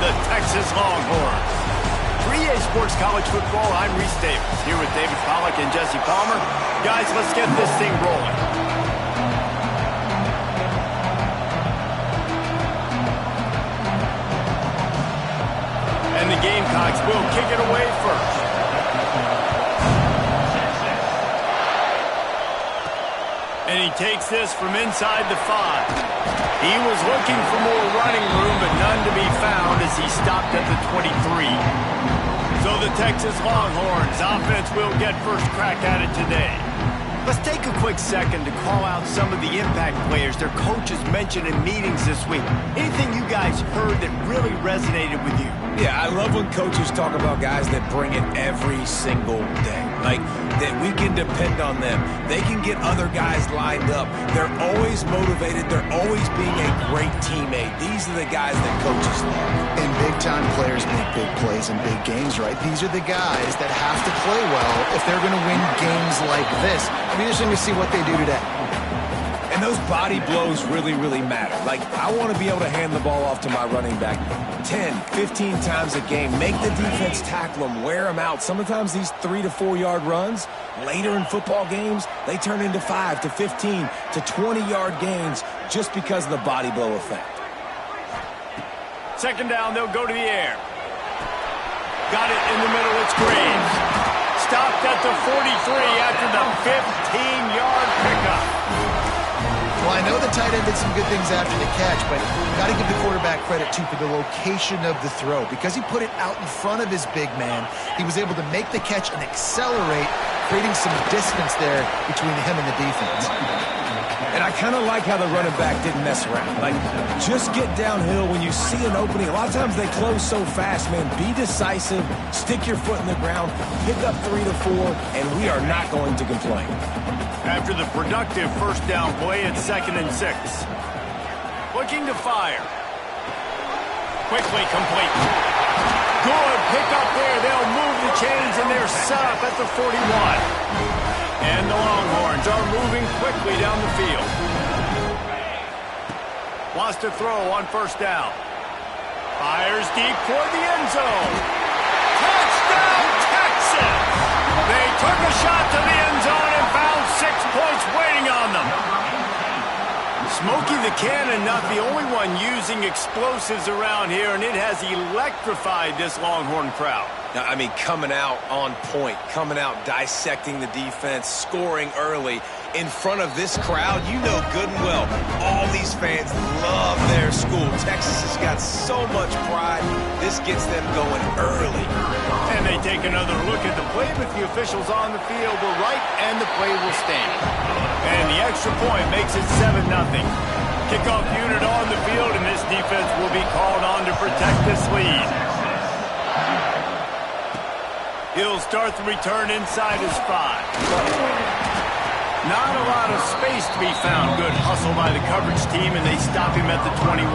the Texas Longhorns. 3A Sports College Football, I'm Reese Davis, here with David Pollack and Jesse Palmer. Guys, let's get this thing rolling. And the Gamecocks will kick it away first. And he takes this from inside the 5. He was looking for more running room, but none to be found as he stopped at the 23. So the Texas Longhorns offense will get first crack at it today. Let's take a quick second to call out some of the impact players their coaches mentioned in meetings this week. Anything you guys heard that really resonated with you? Yeah, I love when coaches talk about guys that bring it every single day. Like, that we can depend on them. They can get other guys lined up. They're always motivated. They're always being a great teammate. These are the guys that coaches love. And big-time players make big plays in big games, right? These are the guys that have to play well if they're going to win games like this. It'll be interesting to see what they do today. And those body blows really, really matter. Like, I want to be able to hand the ball off to my running back 10, 15 times a game. Make the defense tackle them, wear them out. Sometimes these 3 to 4 yard runs, later in football games, they turn into 5 to 15 to 20-yard gains just because of the body blow effect. Second down, they'll go to the air. Got it in the middle, it's Graves. Stopped at the 43 after the 15-yard pickup. Well, I know the tight end did some good things after the catch, but you've got to give the quarterback credit, too, for the location of the throw. Because he put it out in front of his big man, he was able to make the catch and accelerate, creating some distance there between him and the defense. And I kind of like how the running back didn't mess around. Like, just get downhill when you see an opening. A lot of times they close so fast, man. Be decisive, stick your foot in the ground, pick up 3 to 4, and we are not going to complain. After the productive first down play, it's 2nd and 6. Looking to fire. Quickly complete. Good pick up there. They'll move the chains, and they're set up at the 41. And the Longhorns are moving quickly down the field. Wants to throw on first down. Fires deep toward the end zone. Touchdown, Texas! They took a shot to the end zone and found 6 points waiting on them. Smokey the Cannon, not the only one using explosives around here, and it has electrified this Longhorn crowd. Now, I mean, coming out on point, coming out dissecting the defense, scoring early in front of this crowd. You know good and well, all these fans love their school. Texas has got so much pride. This gets them going early. And they take another look at the play, but the officials on the field were right, and the play will stand. And the extra point makes it 7-0. Kickoff unit on the field, and this defense will be called on to protect this lead. He'll start the return inside his 5. Not a lot of space to be found. Good hustle by the coverage team, and they stop him at the 21.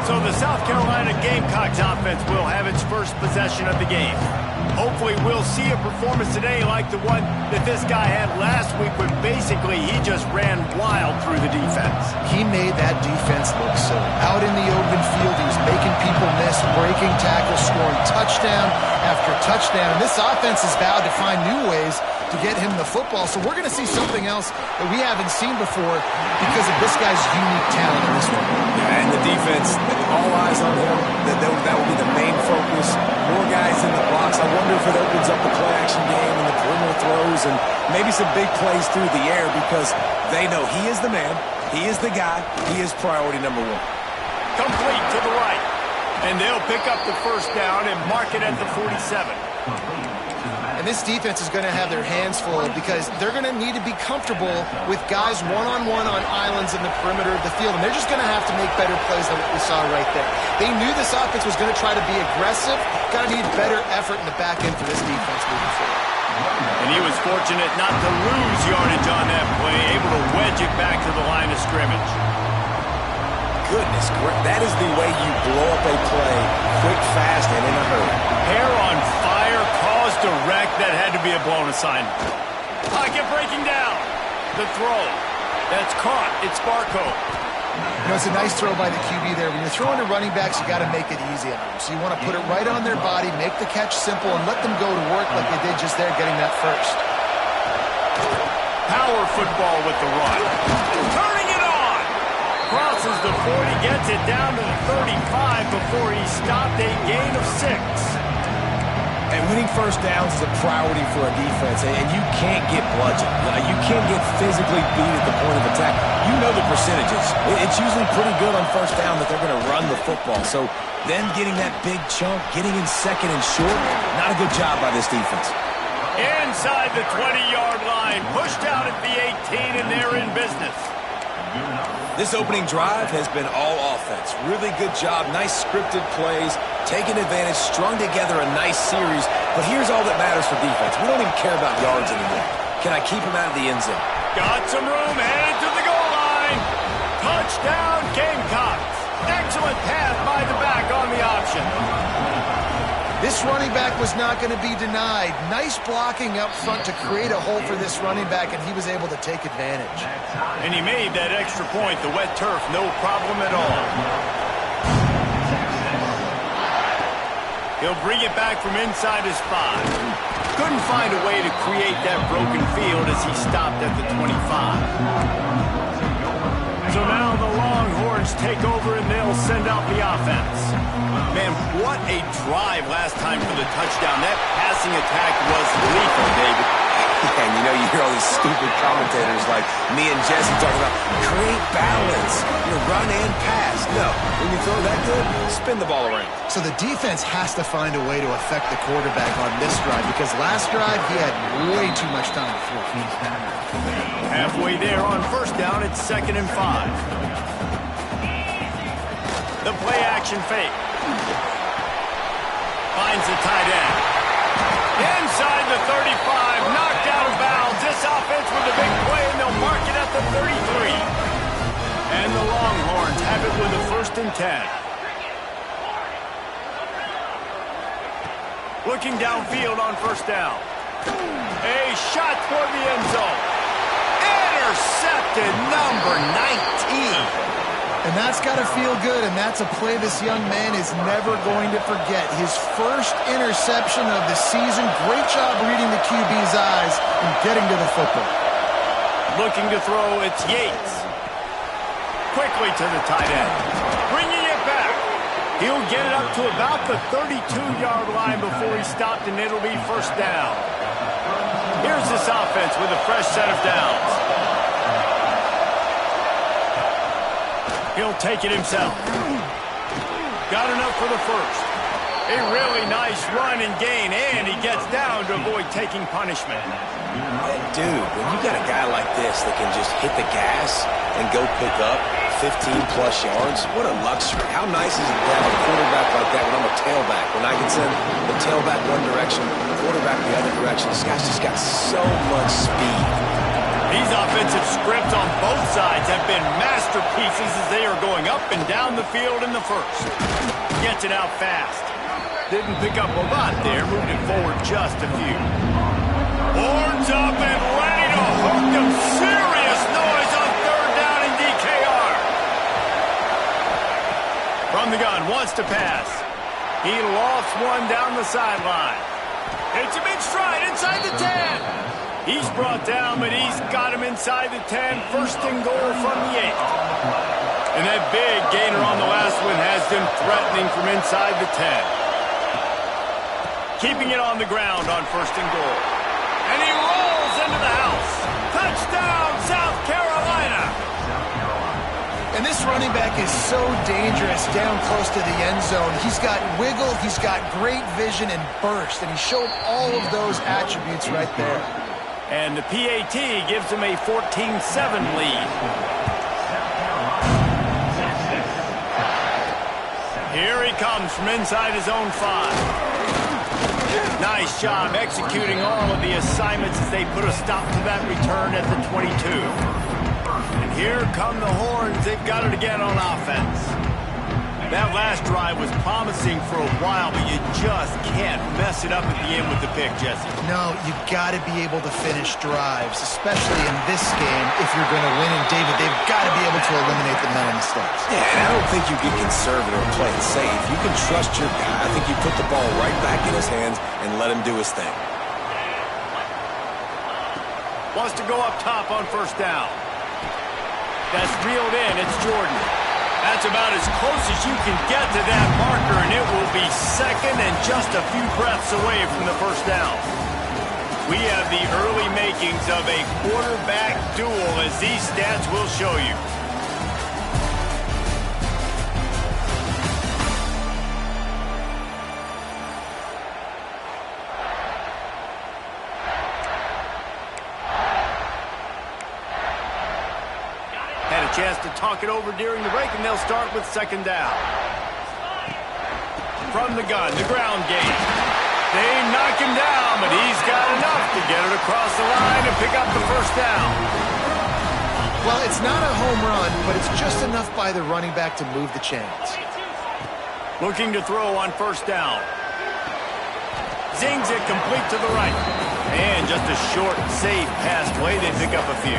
So the South Carolina Gamecocks offense will have its first possession of the game. Hopefully we'll see a performance today like the one that this guy had last week, where basically he just ran wild through the defense. He made that defense look silly. Out in the open field, he was making people miss, breaking tackles, scoring touchdown after touchdown. And this offense has vowed to find new ways to get him the football. So we're going to see something else that we haven't seen before because of this guy's unique talent in this one. Yeah, and the defense, all eyes on him. That will be the main focus. More guys in the box. I wonder if it opens up the play-action game and the perimeter throws and maybe some big plays through the air, because they know he is the man, he is the guy, he is priority number 1. Complete to the right. And they'll pick up the first down and mark it at the 47. And this defense is going to have their hands full because they're going to need to be comfortable with guys one-on-one on islands in the perimeter of the field. And they're just going to have to make better plays than what we saw right there. They knew this offense was going to try to be aggressive. Going to need better effort in the back end for this defense moving forward. And he was fortunate not to lose yardage on that play, able to wedge it back to the line of scrimmage. Goodness, that is the way you blow up a play quick, fast, and in a hurry. Hair on fire, cause direct. That had to be a blown assignment. Pocket breaking down. The throw. That's caught. It's Barco. You know, it's a nice throw by the QB there. When you're throwing to running backs, you got to make it easy on them. So you want to put it right on their body, make the catch simple, and let them go to work like they did just there, getting that first. Power football with the run. Turning it on. Crosses the 40, gets it down to the 35 before he stopped, a gain of 6. And winning first downs is a priority for a defense, and you can't get bludgeoned. You can't get physically beat at the point of attack. You know the percentages. It's usually pretty good on first down that they're going to run the football. So them getting that big chunk, getting in second and short, not a good job by this defense. Inside the 20-yard line, pushed out at the 18, and they're in business. This opening drive has been all offense. Really good job, nice scripted plays, taking advantage, strung together a nice series. But here's all that matters for defense. We don't even care about yards anymore. Can I keep him out of the end zone? Got some room, headed to the goal line. Touchdown, Gamecocks. Excellent pass by the back on the option. This running back was not going to be denied. Nice blocking up front to create a hole for this running back, and he was able to take advantage. And he made that extra point, the wet turf, no problem at all. He'll bring it back from inside his 5. Couldn't find a way to create that broken field as he stopped at the 25. So now the Longhorns take over and they'll send out the offense. Man, what a drive last time for the touchdown. That passing attack was lethal, David. And you know, you hear all these stupid commentators like me and Jesse talking about create balance, run and pass. No, when you throw that good, spin the ball around. So the defense has to find a way to affect the quarterback on this drive, because last drive he had way too much time to throw. Halfway there on first down, it's 2nd and 5. The play action fake. Finds the tight end. Inside the 35, knocked out of bounds. This offense with a big play, and they'll mark it at the 33. And the Longhorns have it with a 1st and 10. Looking downfield on first down. A shot toward the end zone. Intercepted, number 19. And that's got to feel good, and that's a play this young man is never going to forget. His first interception of the season. Great job reading the QB's eyes and getting to the football. Looking to throw, it's Yates. Quickly to the tight end. Bringing it back. He'll get it up to about the 32-yard line before he stopped, and it'll be first down. Here's this offense with a fresh set of downs. He'll take it himself. Got enough for the first. A really nice run and gain, and he gets down to avoid taking punishment. Dude, when you got a guy like this that can just hit the gas and go pick up 15-plus yards, what a luxury. How nice is it to have a quarterback like that when I'm a tailback, when I can send the tailback one direction, the quarterback the other direction. This guy's just got so much speed. These offensive scripts on both sides have been masterpieces as they are going up and down the field in the first. Gets it out fast. Didn't pick up a lot there, moved it forward just a few. Horns up and ready to hook them. Serious noise on 3rd down in DKR. From the gun, wants to pass. He lofts one down the sideline. Hits him in stride inside the 10. He's brought down, but he's got him inside the 10. 1st and goal from the 8. And that big gainer on the last one has them threatening from inside the 10. Keeping it on the ground on 1st and goal. And he rolls into the house. Touchdown, South Carolina. And this running back is so dangerous down close to the end zone. He's got wiggle, he's got great vision and burst, and he showed all of those attributes right there. And the PAT gives him a 14-7 lead. Here he comes from inside his own 5. Nice job executing all of the assignments as they put a stop to that return at the 22. And here come the Horns. They've got it again on offense. That last drive was promising for a while, but you just can't mess it up at the end with the pick, Jesse. No, you got to be able to finish drives, especially in this game if you're going to win. And, David, they've got to be able to eliminate the mental mistakes. Yeah, and I don't think you get conservative or play it safe. You can trust your guy. I think you put the ball right back in his hands and let him do his thing. Wants to go up top on first down. That's reeled in. It's Jordan. That's about as close as you can get to that marker, and it will be second and just a few breaths away from the first down. We have the early makings of a quarterback duel, as these stats will show you. Chance to talk it over during the break, and they'll start with second down. From the gun, the ground game. They knock him down, but he's got enough to get it across the line and pick up the first down. Well, it's not a home run, but it's just enough by the running back to move the chains. Looking to throw on first down. Zings it complete to the right. And just a short, safe pass play. They pick up a few.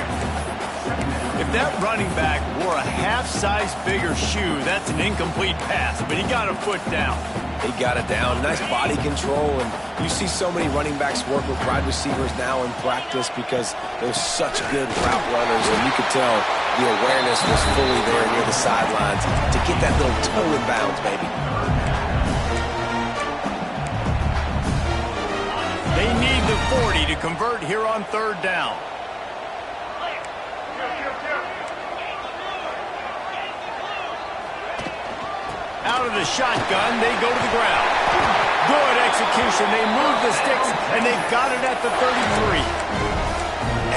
If that running back wore a half-size bigger shoe, that's an incomplete pass, but he got a foot down. He got it down. Nice body control, and you see so many running backs work with wide receivers now in practice because they're such good route runners, and you could tell the awareness was fully there near the sidelines to get that little toe in bounds, baby. They need the 40 to convert here on third down. Out of the shotgun, they go to the ground. Good execution. They move the sticks, and they've got it at the 33.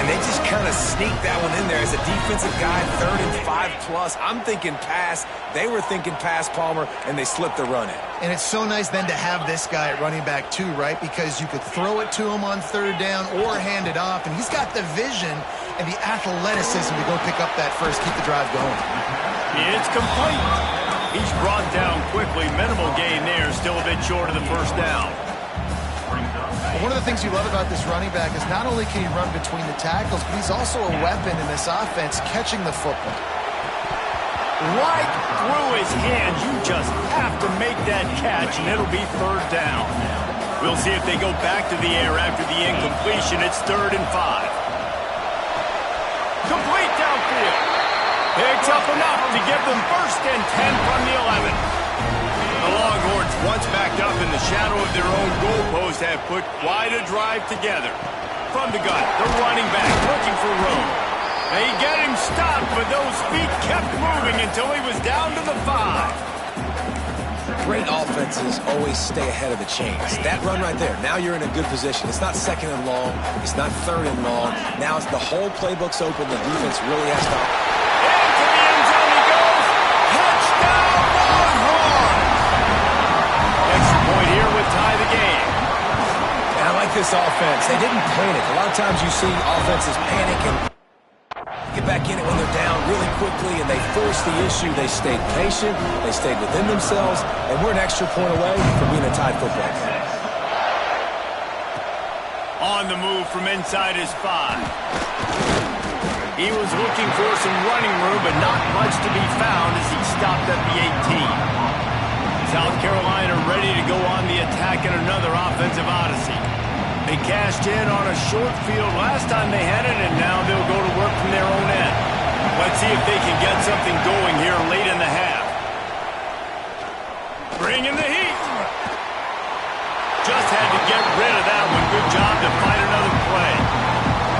And they just kind of sneak that one in there as a defensive guy, 3rd and 5+. I'm thinking pass. They were thinking pass, Palmer, and they slipped the run in. And it's so nice then to have this guy at running back too, right? Because you could throw it to him on third down or hand it off, and he's got the vision and the athleticism to go pick up that first, keep the drive going. It's complete. He's brought down quickly. Minimal gain there. Still a bit short of the first down. One of the things you love about this running back is not only can he run between the tackles, but he's also a weapon in this offense catching the football. Right through his hands. You just have to make that catch, and it'll be third down. We'll see if they go back to the air after the incompletion. It's 3rd and 5. Complete downfield. Picks up enough to give them 1st and 10 from the 11. The Longhorns, once backed up in the shadow of their own goalpost, have put quite a drive together. From the gun, the running back looking for room. They get him stopped, but those feet kept moving until he was down to the 5. Great offenses always stay ahead of the chains. That run right there, now you're in a good position. It's not 2nd and long. It's not 3rd and long. Now it's the whole playbook's open. The defense really has to... Into the end zone he goes. Touchdown, Longhorns! Extra point here would tie the game. And I like this offense. They didn't panic. A lot of times you see offenses panic and get back in it when they're down really quickly, and they forced the issue. They stayed patient. They stayed within themselves, and we're an extra point away from being a tied football game. On the move from inside his 5. He was looking for some running room, but not much to be found as he stopped at the 18. South Carolina ready to go on the attack in another offensive odyssey. They cashed in on a short field last time they had it, and now they'll go to work from their own end. Let's see if they can get something going here late in the half. Bring in the heat. Just had to get rid of that one. Good job to find another play.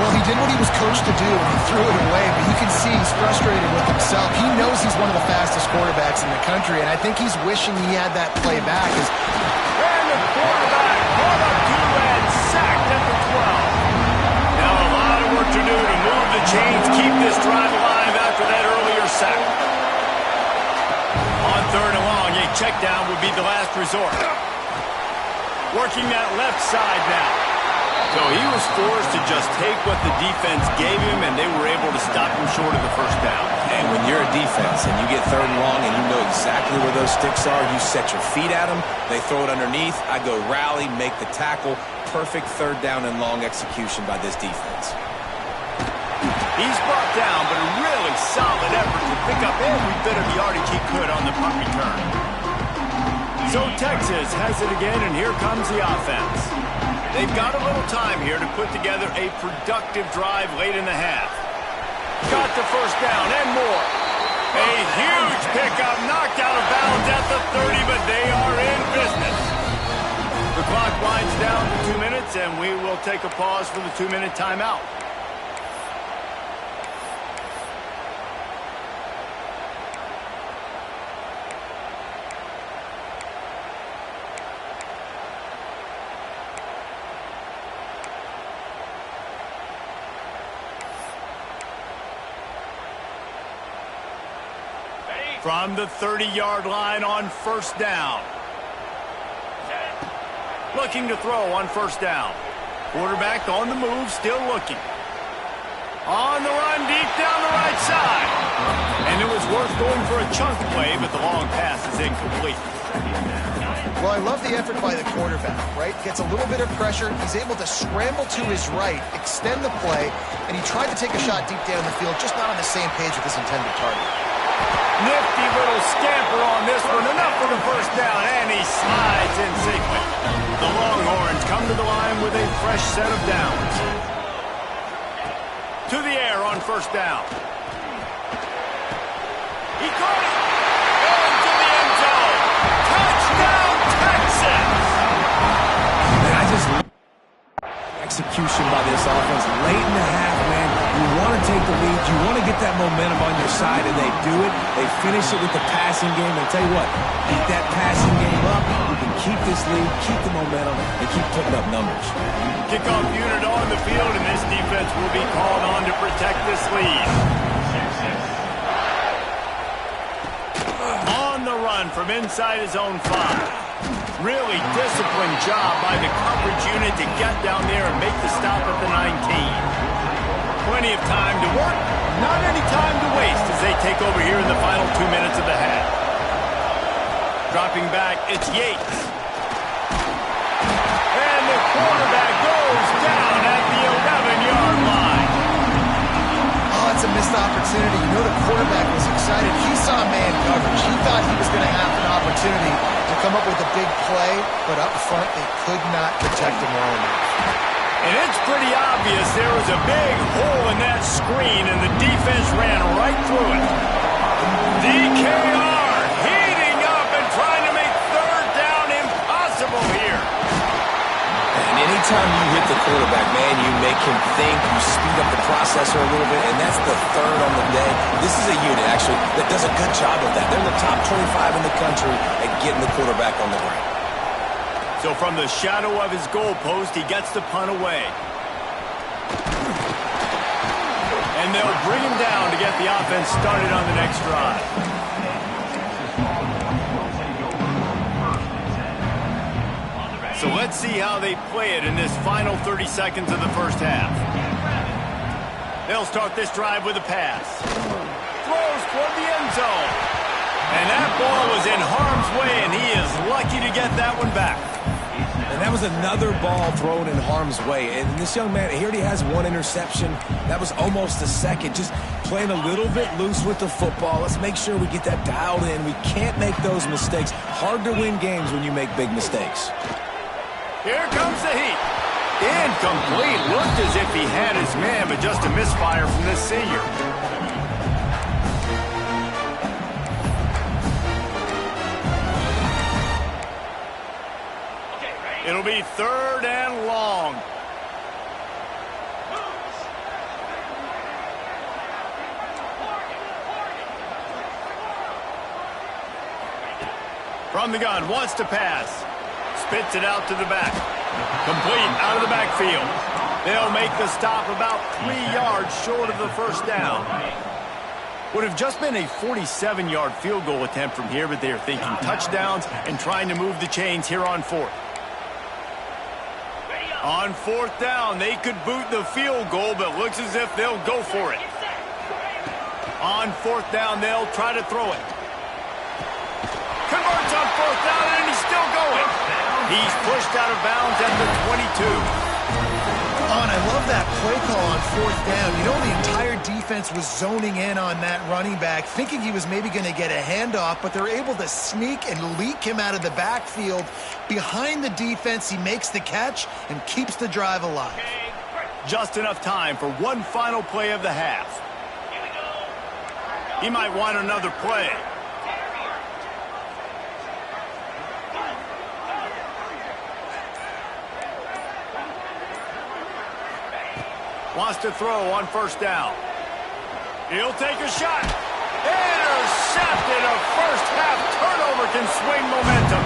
Well, he did what he was coached to do, and he threw it away, but you can see he's frustrated with himself. He knows he's one of the fastest quarterbacks in the country, and I think he's wishing he had that play back. And the quarterback caught up to and sacked at the 12. Now a lot of work to do to move the chains, keep this drive alive after that earlier sack. On 3rd and long, a check down would be the last resort. Working that left side now. So he was forced to just take what the defense gave him, and they were able to stop him short of the first down. And when you're a defense and you get 3rd and long and you know exactly exactly where those sticks are. You set your feet at them. They throw it underneath. I go rally, make the tackle. Perfect third down and long execution by this defense. He's brought down, but a really solid effort to pick up every bit of yardage he could on the punt return. So Texas has it again, and here comes the offense. They've got a little time here to put together a productive drive late in the half. Got the first down and more. A huge pickup, knocked out of bounds at the 30, but they are in business. The clock winds down to 2 minutes, and we will take a pause for the 2-minute timeout. From the 30-yard line on first down. Looking to throw on first down. Quarterback on the move, still looking. On the run, deep down the right side. And it was worth going for a chunk play, but the long pass is incomplete. Well, I love the effort by the quarterback, right? Gets a little bit of pressure. He's able to scramble to his right, extend the play, and he tried to take a shot deep down the field, just not on the same page with his intended target. Nifty little scamper on this one. Enough for the first down, and he slides in safely. The Longhorns come to the line with a fresh set of downs. To the air on first down. He caught it. Going to the end zone. Touchdown, Texas! Man, execution by this offense late in the half, man. You want to take the lead. You want to get that momentum on your side, and they do it. They finish it with the passing game. And tell you what, keep that passing game up. You can keep this lead, keep the momentum, and keep putting up numbers. Kickoff unit on the field, and this defense will be called on to protect this lead. On the run from inside his own 5. Really disciplined job by the coverage unit to get down there and make the stop at the 19. Plenty of time to work, not any time to waste as they take over here in the final 2 minutes of the half. Dropping back, it's Yates. And the quarterback goes down at the 11-yard line. Oh, that's a missed opportunity. You know the quarterback was excited. He saw man coverage. He thought he was going to have an opportunity to come up with a big play, but up front they could not protect him well enough. And it's pretty obvious there was a big hole in that screen, and the defense ran right through it. DKR heating up and trying to make third down impossible here. And anytime you hit the quarterback, man, you make him think, you speed up the processor a little bit, and that's the third on the day. This is a unit, actually, that does a good job of that. They're in the top 25 in the country at getting the quarterback on the ground. So from the shadow of his goalpost, he gets the punt away. And they'll bring him down to get the offense started on the next drive. So let's see how they play it in this final 30 seconds of the first half. They'll start this drive with a pass. Throws toward the end zone. And that ball was in harm's way, and he is lucky to get that one back. And that was another ball thrown in harm's way. And this young man, he already has one interception. That was almost a second. Just playing a little bit loose with the football. Let's make sure we get that dialed in. We can't make those mistakes. Hard to win games when you make big mistakes. Here comes the heat. Incomplete. Looked as if he had his man, but just a misfire from this senior. It'll be third and long. From the gun, wants to pass. Spits it out to the back. Complete out of the backfield. They'll make the stop about 3 yards short of the first down. Would have just been a 47-yard field goal attempt from here, but they are thinking touchdowns and trying to move the chains here on fourth. On fourth down, they could boot the field goal, but looks as if they'll go for it. On fourth down, they'll try to throw it. He's pushed out of bounds at the 22. Oh, and I love that play call on fourth down. You know, the entire defense was zoning in on that running back, thinking he was maybe going to get a handoff, but they're able to sneak and leak him out of the backfield. Behind the defense, he makes the catch and keeps the drive alive. Just enough time for one final play of the half. He might want another play. Wants to throw on first down. He'll take a shot. Intercepted. A first half turnover can swing momentum.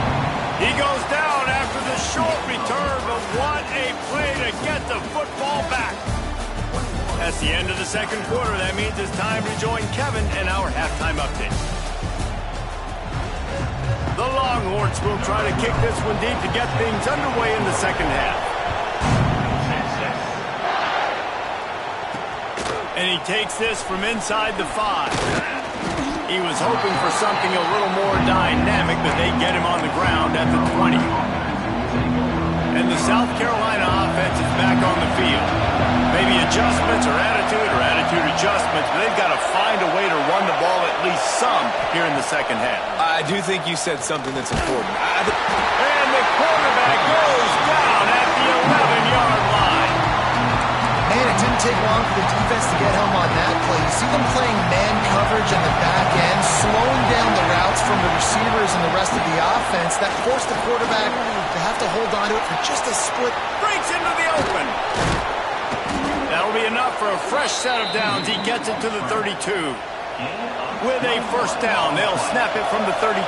He goes down after the short return, but what a play to get the football back. That's the end of the second quarter. That means it's time to join Kevin in our halftime update. The Longhorns will try to kick this one deep to get things underway in the second half. And he takes this from inside the 5. He was hoping for something a little more dynamic, but they get him on the ground at the 20. And the South Carolina offense is back on the field. Maybe adjustments or attitude adjustments, but they've got to find a way to run the ball at least some here in the second half. I do think you said something that's important. And the quarterback goes down at the 11-yard line. Man, it didn't take long for the defense to get home on that play. You see them playing man coverage in the back end, slowing down the routes from the receivers and the rest of the offense. That forced the quarterback to have to hold on to it for just a split. Breaks into the open. That'll be enough for a fresh set of downs. He gets it to the 32. With a first down, they'll snap it from the 32.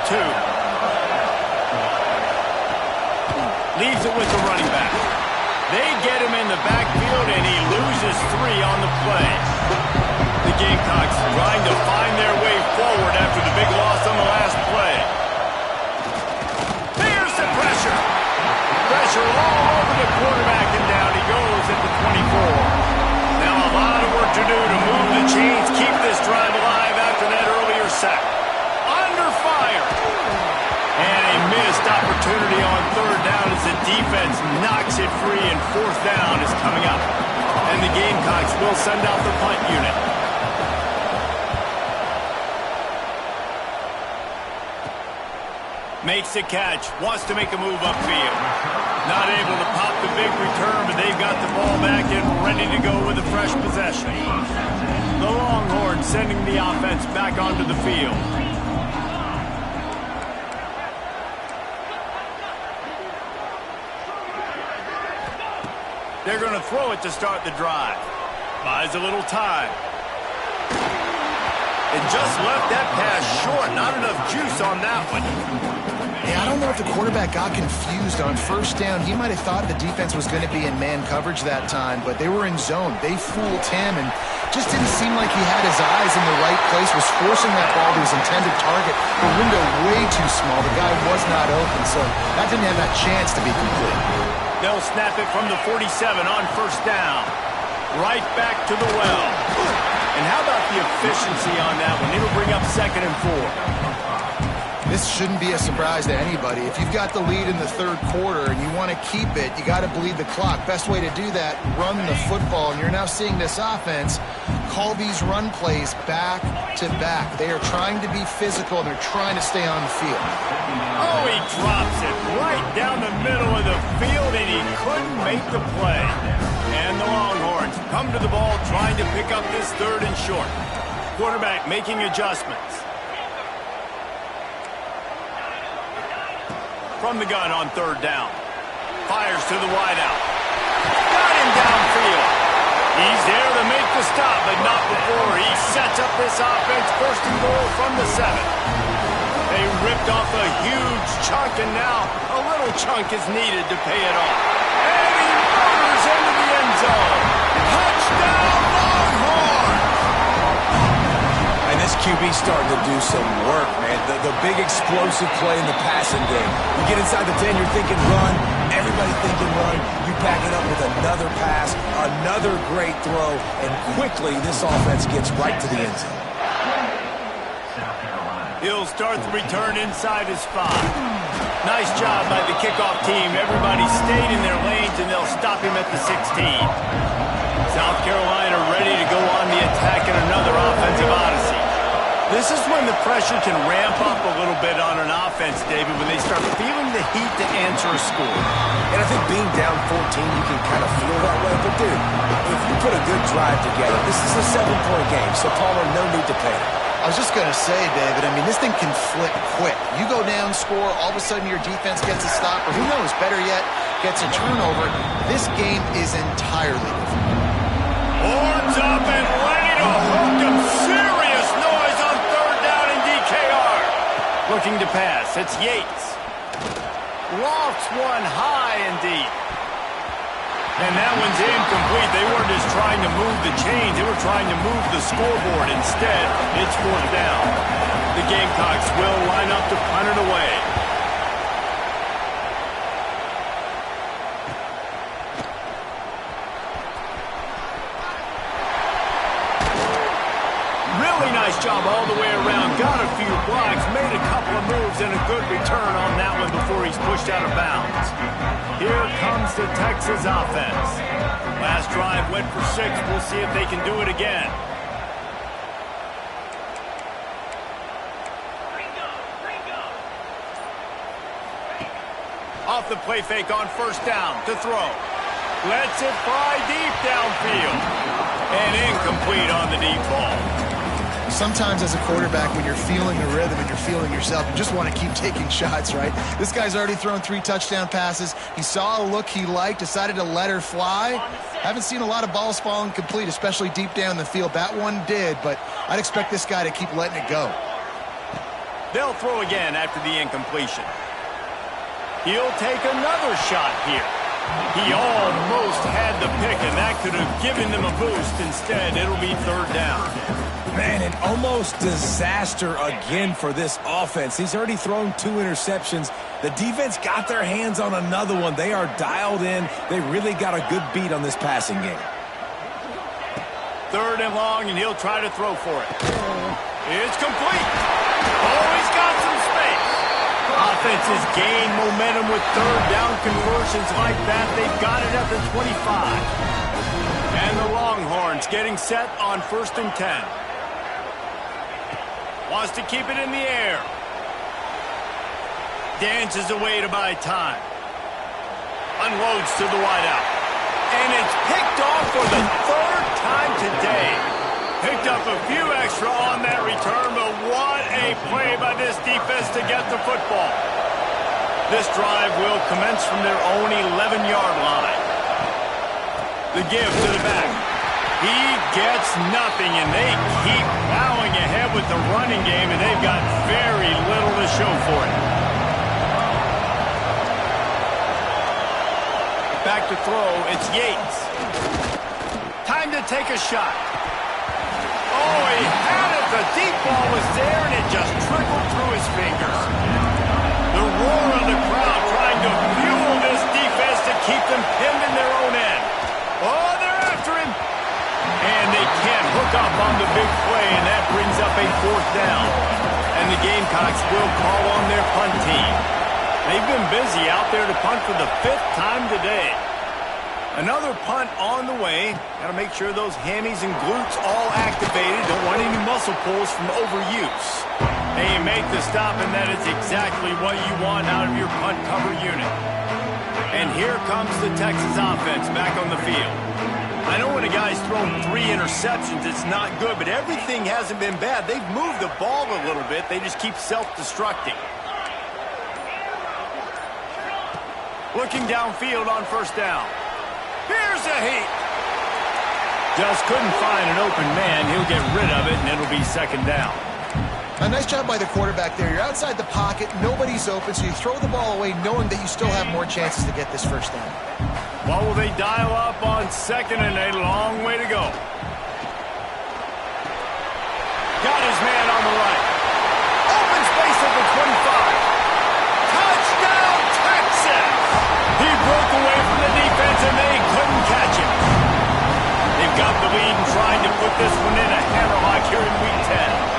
Leaves it with the running back. They get him in the backfield, and he loses 3 on the play. The Gamecocks trying to find their way forward after the big loss on the last play. There's the pressure. Pressure all over the quarterback, and down he goes at the 24. Now a lot of work to do to move the chains, keep this drive alive after that earlier sack. Under fire. And a missed opportunity on third down as the defense knocks it free, and fourth down is coming up. And the Gamecocks will send out the punt unit. Makes the catch, wants to make a move upfield. Not able to pop the big return, but they've got the ball back and ready to go with a fresh possession. The Longhorns sending the offense back onto the field. They're going to throw it to start the drive. Buys a little time. And just left that pass short. Not enough juice on that one. Yeah, I don't know if the quarterback got confused on first down. He might have thought the defense was going to be in man coverage that time, but they were in zone. They fooled him, and just didn't seem like he had his eyes in the right place, was forcing that ball to his intended target. The window way too small. The guy was not open, so that didn't have that chance to be complete. They'll snap it from the 47 on first down. Right back to the well. And how about the efficiency on that one? It'll bring up 2nd and 4. This shouldn't be a surprise to anybody. If you've got the lead in the third quarter and you want to keep it, you got to bleed the clock. Best way to do that, run the football. And you're now seeing this offense call these run plays back to back. They are trying to be physical, and they're trying to stay on the field. Oh, he drops it right down the middle of the field, and he couldn't make the play. And the Longhorns come to the ball trying to pick up this 3rd and short. Quarterback making adjustments. From the gun on 3rd down. Fires to the wideout. Got him downfield. He's there to make the stop, but not before he sets up this offense 1st and goal from the 7. They ripped off a huge chunk, and now a little chunk is needed to pay it off. And he motors into the end zone. Touchdown, Longhorns! And this QB's starting to do some work, man. The big explosive play in the passing game. You get inside the 10, you're thinking run. Everybody thinking run. You back it up with another pass, another great throw, and quickly this offense gets right to the end zone. He'll start the return inside his 5. Nice job by the kickoff team. Everybody stayed in their lanes, and they'll stop him at the 16. South Carolina ready to go on the attack in another offensive odyssey. This is when the pressure can ramp up a little bit on an offense, David, when they start feeling the heat to answer a score. And I think being down 14, you can kind of feel that way. But, dude, if you put a good drive together, this is a 7-point game, so, Palmer, no need to panic. I was just going to say, David, I mean, this thing can flip quick. You go down, score, all of a sudden your defense gets a stop, or who knows, better yet, gets a turnover. This game is entirely different. Horns up and ready to hook him. Serious noise on 3rd down in DKR. Looking to pass. It's Yates. Lofts one high and deep. And that one's incomplete. They weren't just trying to move the chains. They were trying to move the scoreboard. Instead, it's 4th down. The Gamecocks will line up to punt it away. Really nice job all the way around. Got a few blocks, made a couple of moves, and a good return on that one before he's pushed out of bounds. Here comes the Texas offense. Last drive went for 6. We'll see if they can do it again. Off the play fake on 1st down to throw. Lets it fly deep downfield. And incomplete on the deep ball. Sometimes as a quarterback, when you're feeling the rhythm and you're feeling yourself, you just want to keep taking shots, right? This guy's already thrown 3 touchdown passes. He saw a look he liked, decided to let her fly. Haven't seen a lot of balls falling complete, especially deep down the field. That one did, but I'd expect this guy to keep letting it go. They'll throw again after the incompletion. He'll take another shot here. He almost had the pick, and that could have given them a boost. Instead, it'll be 3rd down. Man, an almost disaster again for this offense. He's already thrown 2 interceptions. The defense got their hands on another one. They are dialed in. They really got a good beat on this passing game. 3rd and long, and he'll try to throw for it. It's complete. Oh, he's got some space. Offenses gain momentum with 3rd down conversions like that. They've got it at the 25. And the Longhorns getting set on 1st and 10. Wants to keep it in the air. Dances away to buy time. Unloads to the wideout. And it's picked off for the 3rd time today. Picked up a few extra on that return, but what a play by this defense to get the football. This drive will commence from their own 11-yard line. The give to the back. He gets nothing, and they keep plowing ahead with the running game, and they've got very little to show for it. Back to throw, it's Yates. Time to take a shot. Oh, he had it. The deep ball was there, and it just trickled through his fingers. The roar of the crowd trying to fuel this defense to keep them pinned in their own end. Oh, they're after him. And they can't hook up on the big play, and that brings up a 4th down. And the Gamecocks will call on their punt team. They've been busy out there to punt for the 5th time today. Another punt on the way. Got to make sure those hammies and glutes all activated. Don't want any muscle pulls from overuse. They make the stop, and that is exactly what you want out of your punt cover unit. And here comes the Texas offense back on the field. I know when a guy's thrown 3 interceptions, it's not good, but everything hasn't been bad. They've moved the ball a little bit. They just keep self-destructing. Looking downfield on 1st down. Here's a heat. Just couldn't find an open man. He'll get rid of it, and it'll be 2nd down. A nice job by the quarterback there. You're outside the pocket. Nobody's open, so you throw the ball away knowing that you still have more chances to get this 1st down. What will they dial up on 2nd and a long way to go? Got his man on the right. Open space at the 25. Touchdown, Texas! He broke away from the defense, and they couldn't catch him. They've got the lead and trying to put this one in a hammerlock here in Week 10.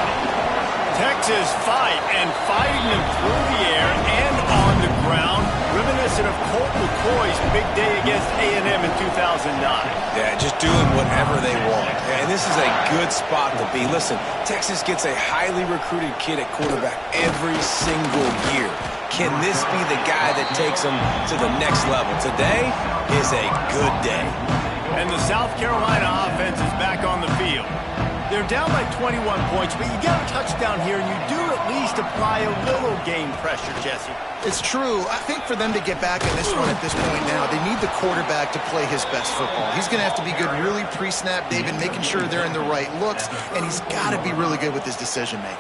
Texas fight, and fighting them through the air and on the ground, reminiscent of Colt McCoy's big day against A&M in 2009. Yeah, just doing whatever they want. And this is a good spot to be. Listen, Texas gets a highly recruited kid at quarterback every single year. Can this be the guy that takes them to the next level? Today is a good day. And the South Carolina offense is back on the field. They're down by 21 points, but you get a touchdown here, and you do at least apply a little game pressure, Jesse. It's true. I think for them to get back in this one at this point now, they need the quarterback to play his best football. He's going to have to be good really pre-snap, David, making sure they're in the right looks, and he's got to be really good with his decision-making.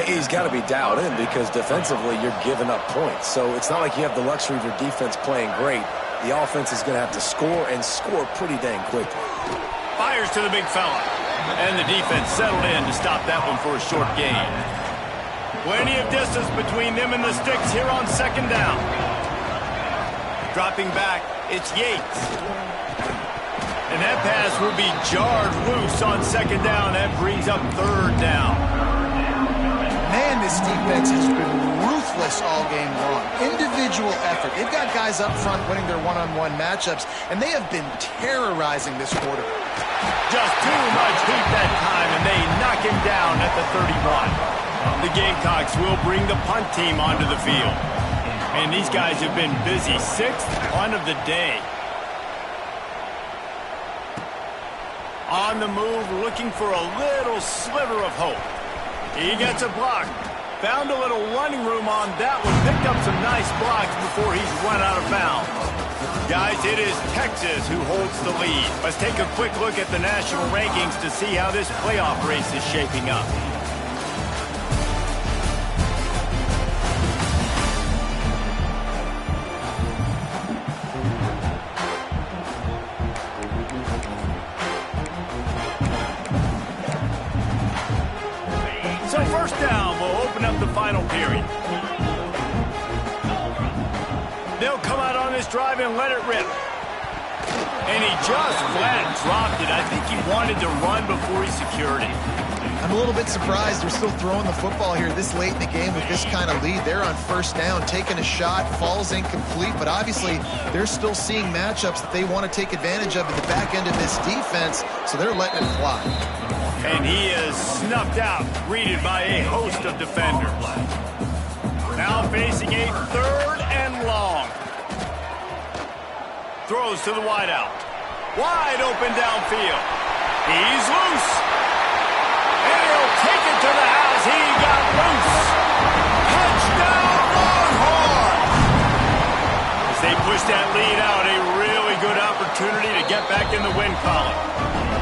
He's got to be dialed in because defensively you're giving up points. So it's not like you have the luxury of your defense playing great. The offense is going to have to score and score pretty dang quickly. Fires to the big fella. And the defense settled in to stop that one for a short gain. Plenty of distance between them and the sticks here on second down. Dropping back, it's Yates. And that pass will be jarred loose on second down. That brings up third down. Man, this defense has been ruthless all game long. Individual effort. They've got guys up front winning their one-on-one matchups, and they have been terrorizing this quarter. Just too much heat that time, and they knock him down at the 31. The Gamecocks will bring the punt team onto the field. And these guys have been busy. 6th punt of the day. On the move, looking for a little sliver of hope. He gets a block. Found a little running room on that one. Picked up some nice blocks before he's run out of bounds. Guys, it is Texas who holds the lead. Let's take a quick look at the national rankings to see how this playoff race is shaping up. So first down, we'll open up the final period. They'll come out on this drive and let it rip. And he just flat dropped it. I think he wanted to run before he secured it. I'm a little bit surprised they're still throwing the football here this late in the game with this kind of lead. They're on first down, taking a shot, falls incomplete, but obviously they're still seeing matchups that they want to take advantage of at the back end of this defense, so they're letting it fly. And he is snuffed out, greeted by a host of defenders. Now facing a third and long. Throws to the wideout. Wide open downfield. He's loose. And he'll take it to the house. He got loose. Touchdown, Longhorns! As they push that lead out, a really good opportunity to get back in the win column.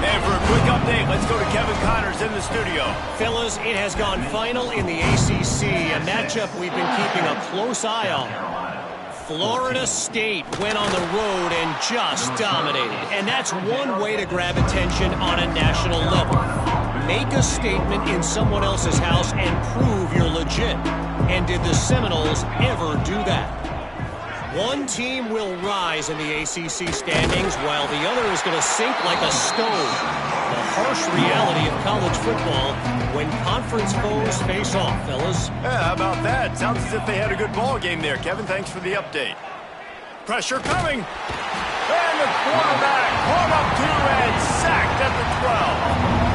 And for a quick update, let's go to Kevin Connors in the studio. Fellas, it has gone final in the ACC, a matchup we've been keeping a close eye on. Florida State went on the road and just dominated. And that's one way to grab attention on a national level. Make a statement in someone else's house and prove you're legit. And did the Seminoles ever do that? One team will rise in the ACC standings while the other is going to sink like a stone. The harsh reality of college football when conference foes face off, fellas. Yeah, how about that? Sounds as if they had a good ball game there. Kevin, thanks for the update. Pressure coming. And the quarterback caught up to and sacked at the 12.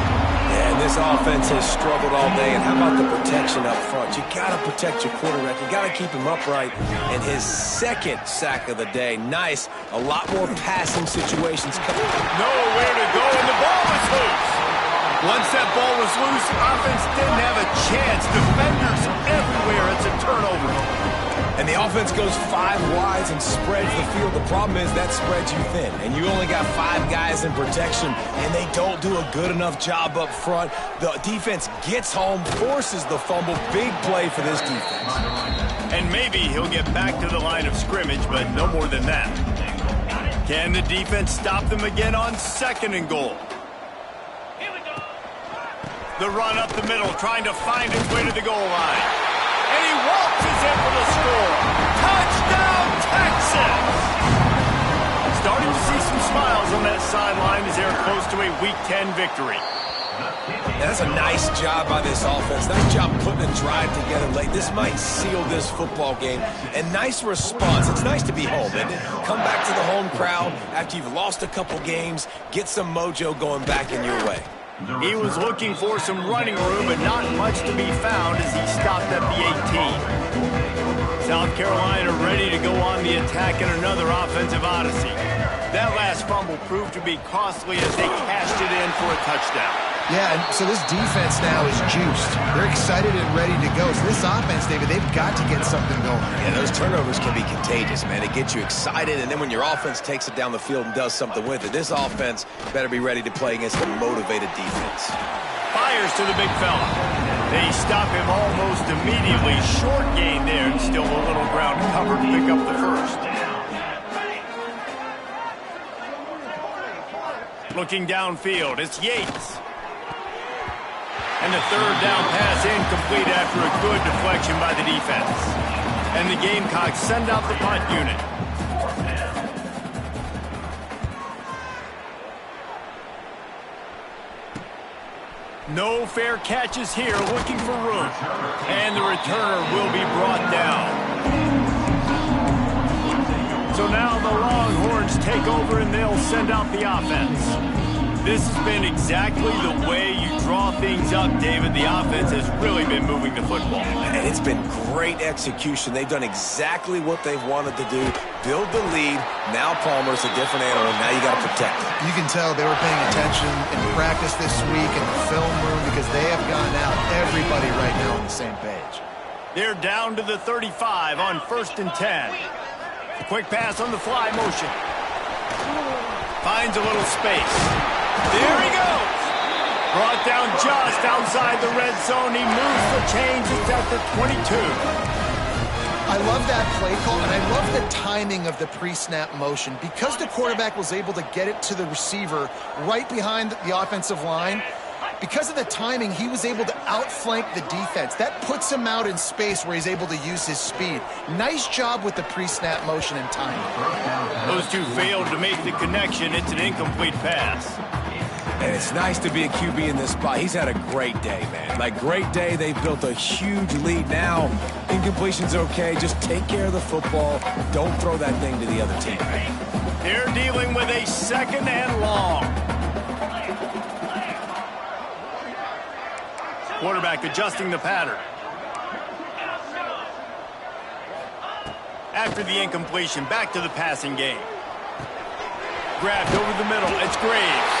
And this offense has struggled all day. And how about the protection up front? You got to protect your quarterback. You got to keep him upright. And his second sack of the day. Nice. A lot more passing situations coming. Nowhere to go, and the ball was loose. Once that ball was loose, offense didn't have a chance. Defenders everywhere. It's a turnover. And the offense goes 5 wides and spreads the field. The problem is that spreads you thin. And you only got 5 guys in protection, and they don't do a good enough job up front. The defense gets home, forces the fumble. Big play for this defense. And maybe he'll get back to the line of scrimmage, but no more than that. Can the defense stop them again on second and goal? The run up the middle, trying to find his way to the goal line. And he waltzes in for the score. Touchdown, Texas! Starting to see some smiles on that sideline as they're close to a Week 10 victory. Yeah, that's a nice job by this offense. Nice job putting a drive together late. This might seal this football game. And nice response. It's nice to be home, isn't it? Come back to the home crowd after you've lost a couple games. Get some mojo going back in your way. He was looking for some running room, but not much to be found as he stopped at the 18. South Carolina ready to go on the attack in another offensive odyssey. That last fumble proved to be costly as they cashed it in for a touchdown. Yeah, and so this defense now is juiced. They're excited and ready to go. So this offense, David, they've got to get something going. Yeah, those turnovers can be contagious, man. It gets you excited, and then when your offense takes it down the field and does something with it, this offense better be ready to play against a motivated defense. Fires to the big fella. They stop him almost immediately. Short gain there, and still a little ground cover to pick up the first. Looking downfield, it's Yates. And the third down pass incomplete after a good deflection by the defense. And the Gamecocks send out the punt unit. No fair catches here, looking for room. And the returner will be brought down. So now the Longhorns take over and they'll send out the offense. This has been exactly the way you draw things up, David. The offense has really been moving the football. And it's been great execution. They've done exactly what they've wanted to do. Build the lead. Now Palmer's a different animal. Now you got to protect him. You can tell they were paying attention in practice this week in the film room because they have gotten out everybody right now on the same page. They're down to the 35 on 1st and 10. A quick pass on the fly motion. Finds a little space. There he goes. Brought down just outside the red zone. He moves the chains. It's at the 22. I love that play call, and I love the timing of the pre-snap motion. Because the quarterback was able to get it to the receiver right behind the offensive line, because of the timing, he was able to outflank the defense. That puts him out in space where he's able to use his speed. Nice job with the pre-snap motion and timing. Those two failed to make the connection. It's an incomplete pass. And it's nice to be a QB in this spot. He's had a great day, man. Like, great day. They've built a huge lead now. Incompletion's okay. Just take care of the football. Don't throw that thing to the other team. They're dealing with a 2nd and long. Quarterback adjusting the pattern. After the incompletion, back to the passing game. Grabbed over the middle. It's Graves.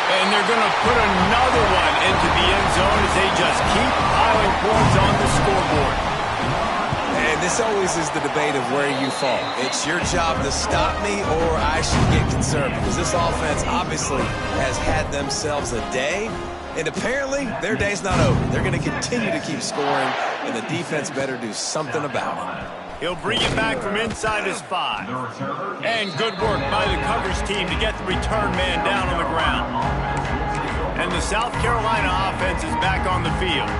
And they're going to put another one into the end zone as they just keep piling points on the scoreboard. And this always is the debate of where you fall. It's your job to stop me or I should get concerned because this offense obviously has had themselves a day. And apparently, their day's not over. They're going to continue to keep scoring, and the defense better do something about it. He'll bring it back from inside his 5. And good work by the coverage team to get the return man down on the ground. And the South Carolina offense is back on the field.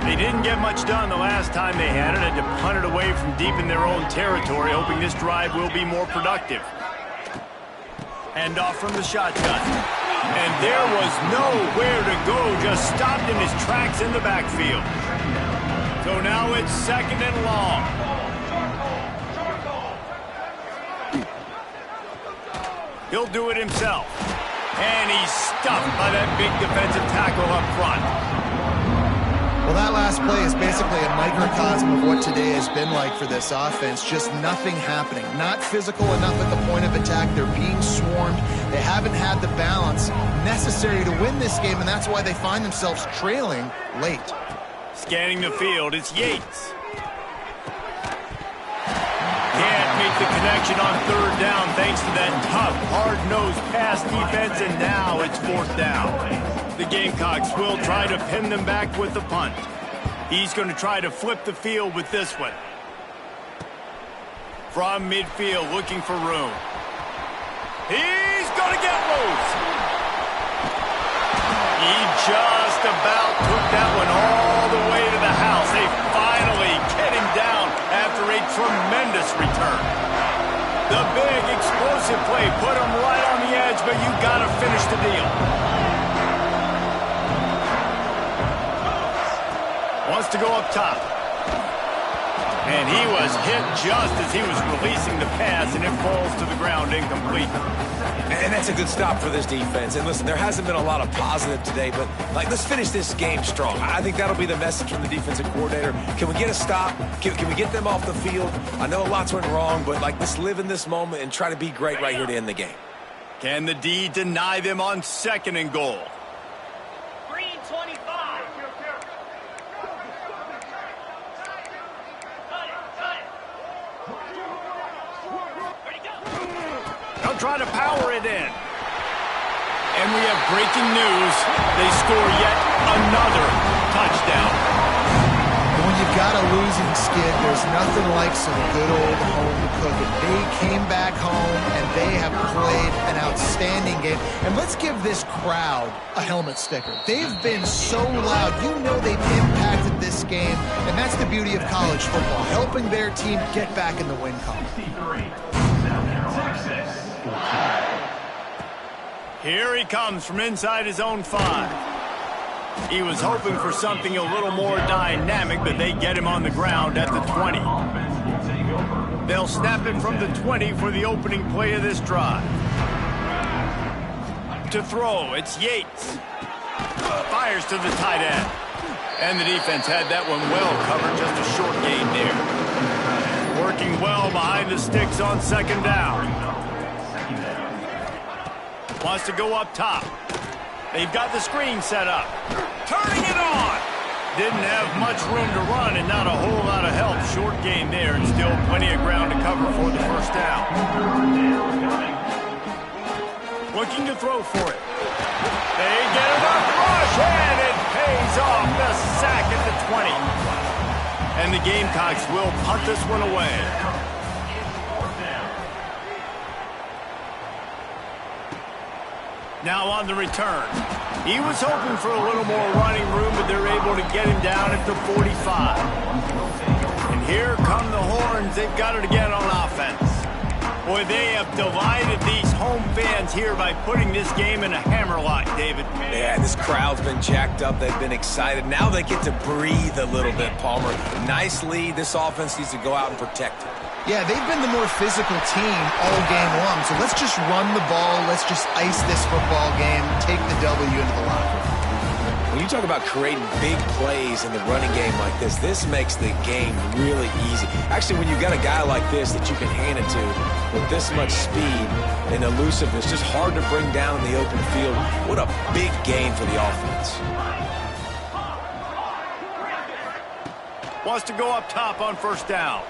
They didn't get much done the last time they had it. Had to punt it away from deep in their own territory, hoping this drive will be more productive. Hand off from the shotgun. And there was nowhere to go, just stopped in his tracks in the backfield. So now it's 2nd and long. He'll do it himself. And he's stuffed by that big defensive tackle up front. Well, that last play is basically a microcosm of what today has been like for this offense. Just nothing happening. Not physical enough at the point of attack. They're being swarmed. They haven't had the balance necessary to win this game, and that's why they find themselves trailing late. Scanning the field, it's Yates. Can't make the connection on 3rd down thanks to that tough, hard-nosed pass defense, and now it's 4th down. The Gamecocks will try to pin them back with the punt. He's going to try to flip the field with this one. From midfield, looking for room. He's going to get loose. He just about took that one all the way to the house. They finally get him down after a tremendous return. The big explosive play put him right on the edge, but you got to finish the deal. Wants to go up top. And he was hit just as he was releasing the pass, and it falls to the ground incomplete. And that's a good stop for this defense. And listen, there hasn't been a lot of positive today, but let's finish this game strong. I think that'll be the message from the defensive coordinator. Can we get a stop? Can we get them off the field? I know lots went wrong, but let's live in this moment and try to be great right here to end the game. Can the D deny them on 2nd and goal? Green 25. They'll try to power it in. And we have breaking news. They score yet another touchdown. And when you've got a losing skid, there's nothing like some good old home cooking. They came back home, and they have played an outstanding game. And let's give this crowd a helmet sticker. They've been so loud. You know they've impacted this game, and that's the beauty of college football, helping their team get back in the win column. Here he comes from inside his own 5. He was hoping for something a little more dynamic, but they get him on the ground at the 20. They'll snap it from the 20 for the opening play of this drive. To throw, it's Yates. Fires to the tight end. And the defense had that one well covered, just a short gain there. Working well behind the sticks on 2nd down. Wants to go up top. They've got the screen set up. Turning it on. Didn't have much room to run and not a whole lot of help. Short gain there and still plenty of ground to cover for the 1st down. Looking to throw for it. They get it up rush and it pays off. The sack at the 20. And the Gamecocks will punt this one away. Now on the return. He was hoping for a little more running room, but they're able to get him down at the 45. And here come the horns. They've got it again on offense. Boy, they have delighted these home fans here by putting this game in a hammerlock, David. Yeah, this crowd's been jacked up. They've been excited. Now they get to breathe a little bit, Palmer. Nice lead. This offense needs to go out and protect it. Yeah, they've been the more physical team all game long, so let's just run the ball. Let's just ice this football game, take the W into the locker room. When you talk about creating big plays in the running game like this makes the game really easy. Actually, when you've got a guy like this that you can hand it to with this much speed and elusiveness, just hard to bring down in the open field, what a big game for the offense. Wants to go up top on 1st down.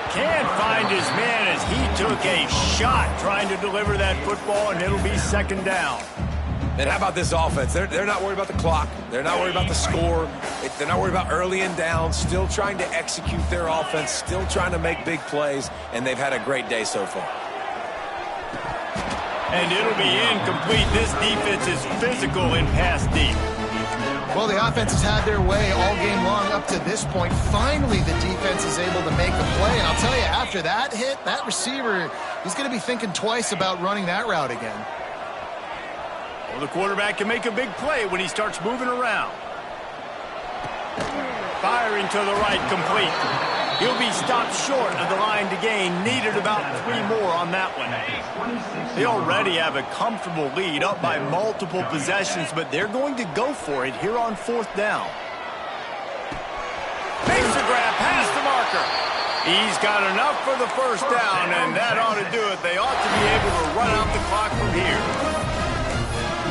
Can't find his man as he took a shot trying to deliver that football, and it'll be 2nd down. And how about this offense? They're not worried about the clock. They're not worried about the score. They're not worried about early and down. Still trying to execute their offense. Still trying to make big plays, and they've had a great day so far. And it'll be incomplete. This defense is physical in pass deep. Well, the offense has had their way all game long up to this point. Finally, the defense is able to make a play. And I'll tell you, after that hit, that receiver, he's going to be thinking twice about running that route again. Well, the quarterback can make a big play when he starts moving around. Firing to the right, complete. He'll be stopped short of the line to gain. Needed about 3 more on that one. They already have a comfortable lead, up by multiple possessions, but they're going to go for it here on 4th down. Makes the grab past the marker. He's got enough for the 1st down, and that ought to do it. They ought to be able to run out the clock from here.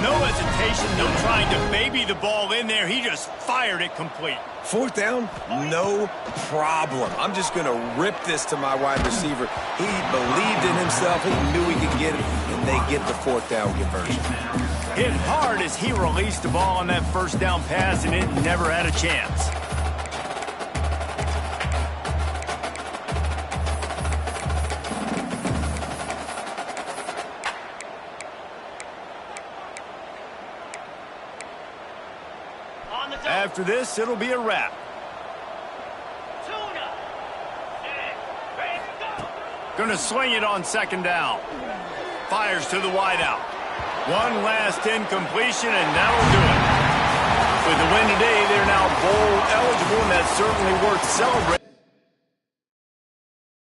No hesitation, no trying to baby the ball in there. He just fired it complete. 4th down, no problem. I'm just going to rip this to my wide receiver. He believed in himself. He knew he could get it, and they get the 4th down conversion. Hit hard as he released the ball on that 1st down pass, and it never had a chance. After this, it'll be a wrap. Going to swing it on 2nd down. Fires to the wideout. One last incompletion, and that'll do it. With the win today, they're now bowl eligible, and that's certainly worth celebrating.